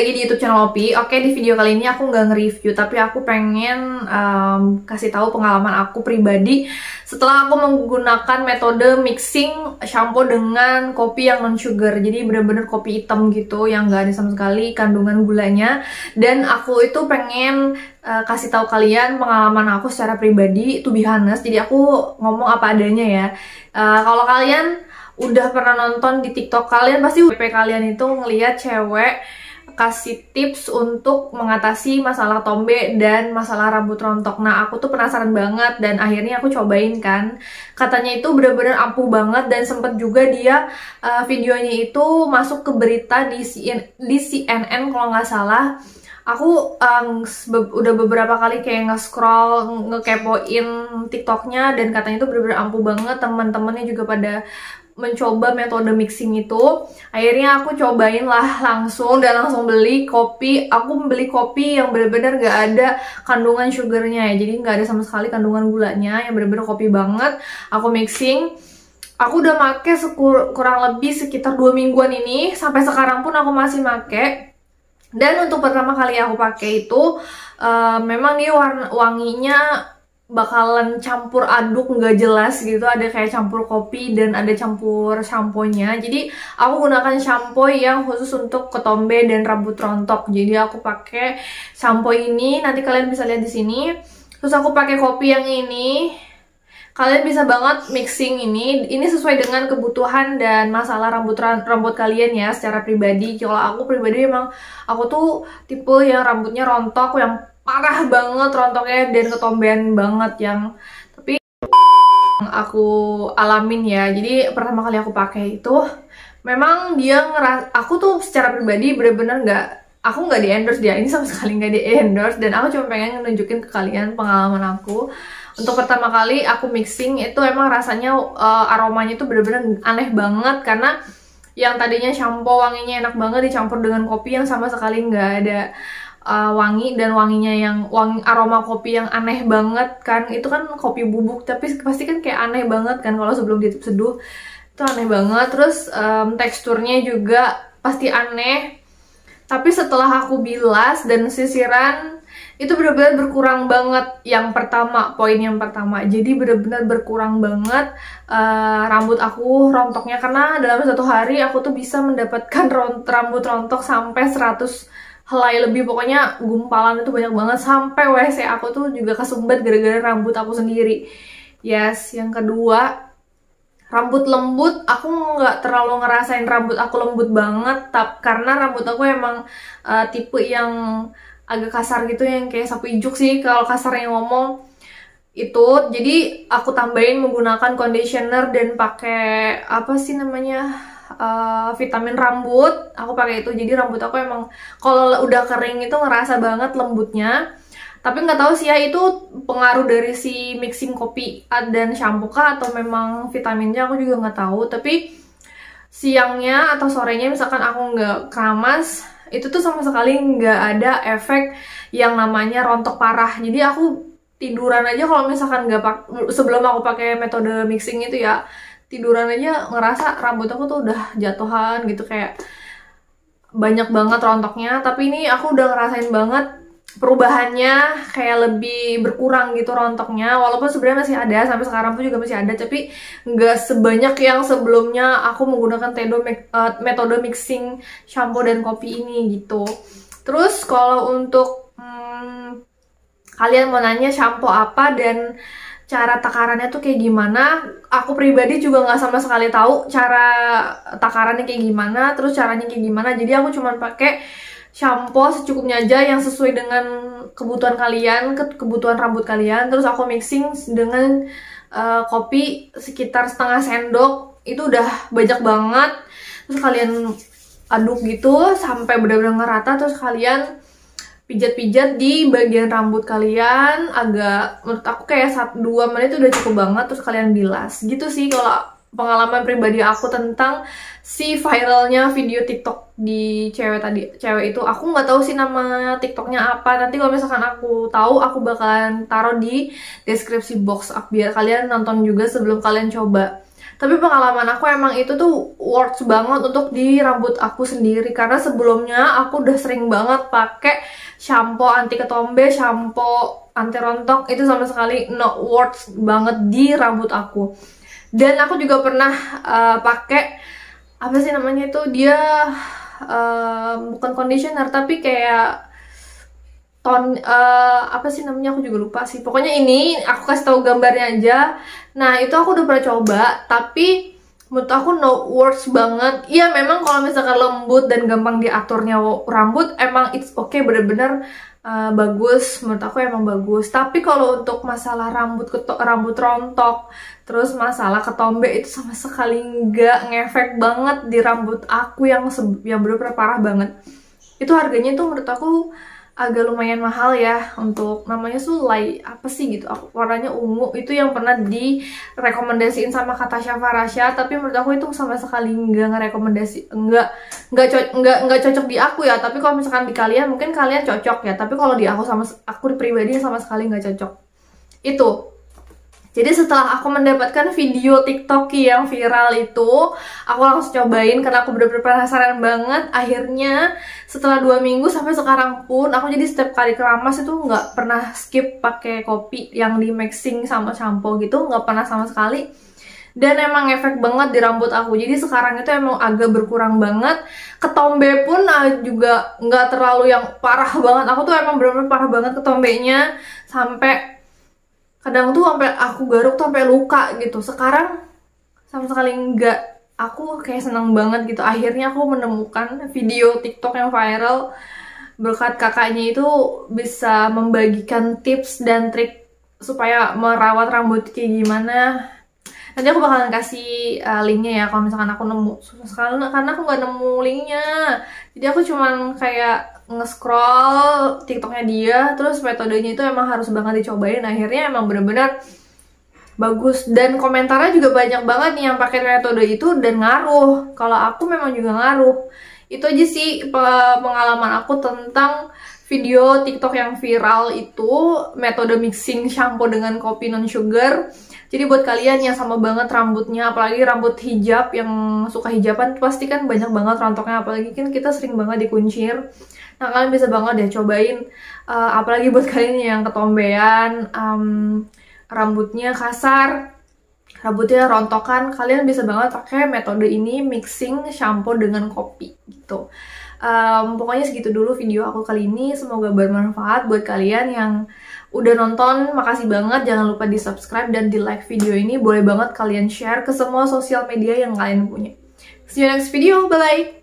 lagi di YouTube channel Opi. Oke, di video kali ini aku nggak nge-review, tapi aku pengen kasih tahu pengalaman aku pribadi setelah aku menggunakan metode mixing shampoo dengan kopi yang non sugar. Jadi bener-bener kopi hitam gitu, yang nggak ada sama sekali kandungan gulanya. Dan aku itu pengen kasih tahu kalian pengalaman aku secara pribadi, to be honest. Jadi aku ngomong apa adanya ya. Kalau kalian udah pernah nonton di TikTok, kalian pasti WP kalian itu ngelihat cewek kasih tips untuk mengatasi masalah tombe dan masalah rambut rontok. Nah, aku tuh penasaran banget dan akhirnya aku cobain kan. Katanya itu bener-bener ampuh banget dan sempet juga dia videonya itu masuk ke berita di CNN kalau nggak salah. Aku udah beberapa kali kayak nge-scroll, ngekepoin TikToknya dan katanya itu bener-bener ampuh banget. Teman-temannya juga pada mencoba metode mixing itu. Akhirnya aku cobain lah langsung dan langsung beli kopi. Aku beli kopi yang bener-bener gak ada kandungan sugarnya ya, jadi gak ada sama sekali kandungan gulanya, yang bener-bener kopi banget. Aku mixing, aku udah make kurang lebih sekitar 2 mingguan ini. Sampai sekarang pun aku masih make. Dan untuk pertama kali aku pakai itu memang dia wanginya bakalan campur aduk nggak jelas gitu, ada kayak campur kopi dan ada campur shampoo-nya. Jadi aku gunakan shampoo yang khusus untuk ketombe dan rambut rontok. Jadi aku pakai shampoo ini, nanti kalian bisa lihat di sini. Terus aku pakai kopi yang ini. Kalian bisa banget mixing ini sesuai dengan kebutuhan dan masalah rambut kalian ya secara pribadi. Kalau aku pribadi emang aku tuh tipe yang rambutnya rontok, yang parah banget rontoknya dan ketombean banget, yang tapi aku alamin ya. Jadi pertama kali aku pakai itu memang dia aku tuh secara pribadi bener-bener aku nggak di endorse dia, ini sama sekali nggak di endorse, dan aku cuma pengen nunjukin ke kalian pengalaman aku. Untuk pertama kali aku mixing itu emang rasanya aromanya tuh bener-bener aneh banget, karena yang tadinya shampoo wanginya enak banget dicampur dengan kopi yang sama sekali nggak ada wangi, dan wanginya yang aroma kopi yang aneh banget kan. Itu kan kopi bubuk tapi pasti kan kayak aneh banget kan kalau sebelum diteduh, itu aneh banget. Terus teksturnya juga pasti aneh, tapi setelah aku bilas dan sisiran itu benar-benar berkurang banget. Yang pertama, poin yang pertama, jadi benar-benar berkurang banget rambut aku rontoknya, karena dalam satu hari aku tuh bisa mendapatkan rambut rontok sampai 100 helai lebih. Pokoknya gumpalan itu banyak banget, sampai WC aku tuh juga kesumbat gara-gara rambut aku sendiri. Yes, yang kedua, rambut lembut. Aku nggak terlalu ngerasain rambut aku lembut banget, karena rambut aku emang tipe yang agak kasar gitu, yang kayak sapu ijuk sih kalau kasarnya ngomong itu. Jadi aku tambahin menggunakan conditioner dan pakai apa sih namanya, vitamin rambut. Aku pakai itu, jadi rambut aku emang kalau udah kering itu ngerasa banget lembutnya. Tapi nggak tahu sih ya, itu pengaruh dari si mixing kopi dan shampoo kah, atau memang vitaminnya, aku juga nggak tahu. Tapi siangnya atau sorenya misalkan aku nggak keramas, itu tuh sama sekali nggak ada efek yang namanya rontok parah. Jadi aku tiduran aja kalau misalkan sebelum aku pakai metode mixing itu ya, tiduran aja ngerasa rambut aku tuh udah jatuhan gitu, kayak banyak banget rontoknya. Tapi ini aku udah ngerasain banget perubahannya, kayak lebih berkurang gitu rontoknya. Walaupun sebenarnya masih ada, sampai sekarang pun juga masih ada, tapi nggak sebanyak yang sebelumnya aku menggunakan metode mixing shampoo dan kopi ini gitu. Terus kalau untuk kalian mau nanya shampoo apa dan cara takarannya tuh kayak gimana, aku pribadi juga nggak sama sekali tahu cara takarannya kayak gimana, terus caranya kayak gimana. Jadi aku cuma pakai shampoo secukupnya aja, yang sesuai dengan kebutuhan kalian, kebutuhan rambut kalian. Terus aku mixing dengan kopi sekitar setengah sendok, itu udah banyak banget. Terus kalian aduk gitu sampai benar-benar ngerata. Terus kalian pijat-pijat di bagian rambut kalian, agak, menurut aku kayak 1-2 menit udah cukup banget. Terus kalian bilas gitu sih kalau pengalaman pribadi aku tentang si viralnya video TikTok di cewek itu. Aku nggak tahu sih nama TikToknya apa. Nanti kalau misalkan aku tahu, aku bakalan taruh di deskripsi box biar kalian nonton juga sebelum kalian coba. Tapi pengalaman aku emang itu tuh worth banget untuk di rambut aku sendiri, karena sebelumnya aku udah sering banget pakai shampoo anti ketombe, shampoo anti rontok, itu sama sekali not worth banget di rambut aku. Dan aku juga pernah pakai apa sih namanya itu, dia bukan conditioner tapi kayak apa sih namanya, aku juga lupa sih. Pokoknya ini aku kasih tahu gambarnya aja. Nah, itu aku udah pernah coba, tapi menurut aku no worth banget. Iya, memang kalau misalkan lembut dan gampang diaturnya rambut, emang it's okay, bener-bener bagus. Menurut aku emang bagus. Tapi kalau untuk masalah rambut rontok, terus masalah ketombe, itu sama sekali nggak ngefek banget di rambut aku yang bener-bener parah banget. Itu harganya tuh menurut aku agak lumayan mahal ya, untuk namanya Sulai apa sih gitu, warnanya ungu, itu yang pernah direkomendasiin sama kata Farasya. Tapi menurut aku itu sama sekali nggak cocok di aku ya. Tapi kalau misalkan di kalian, mungkin kalian cocok ya, tapi kalau di aku pribadi sama sekali nggak cocok itu. Jadi setelah aku mendapatkan video TikTok yang viral itu, aku langsung cobain karena aku bener-bener penasaran banget. Akhirnya setelah 2 minggu sampai sekarang pun, aku jadi setiap kali keramas itu nggak pernah skip pakai kopi yang di mixing sama shampoo gitu, nggak pernah sama sekali. Dan emang efek banget di rambut aku. Jadi sekarang itu emang agak berkurang banget. Ketombe pun juga nggak terlalu yang parah banget. Aku tuh emang bener-bener parah banget ketombenya, sampai kadang tuh sampai aku garuk tuh sampai luka gitu. Sekarang sama sekali enggak. Aku kayak seneng banget gitu. Akhirnya aku menemukan video TikTok yang viral berkat kakaknya itu bisa membagikan tips dan trik supaya merawat rambut kayak gimana. Nanti aku bakalan kasih linknya ya kalau misalkan aku nemu. Susah sekali karena aku nggak nemu linknya. Jadi aku cuman kayak nge-scroll TikToknya dia, terus metodenya itu emang harus banget dicobain. Akhirnya emang bener-bener bagus, dan komentarnya juga banyak banget nih yang pakai metode itu dan ngaruh. Kalau aku memang juga ngaruh. Itu aja sih pengalaman aku tentang video TikTok yang viral itu, metode mixing shampoo dengan kopi non sugar. Jadi buat kalian yang sama banget rambutnya, apalagi rambut hijab, yang suka hijaban, pasti kan banyak banget rontoknya, apalagi kan kita sering banget dikuncir. Nah, kalian bisa banget deh cobain, apalagi buat kalian yang ketombean, rambutnya kasar, rambutnya rontokan, kalian bisa banget pakai metode ini, mixing shampoo dengan kopi gitu. Pokoknya segitu dulu video aku kali ini, semoga bermanfaat buat kalian yang udah nonton. Makasih banget, jangan lupa di subscribe dan di like video ini. Boleh banget kalian share ke semua sosial media yang kalian punya. See you next video, bye bye.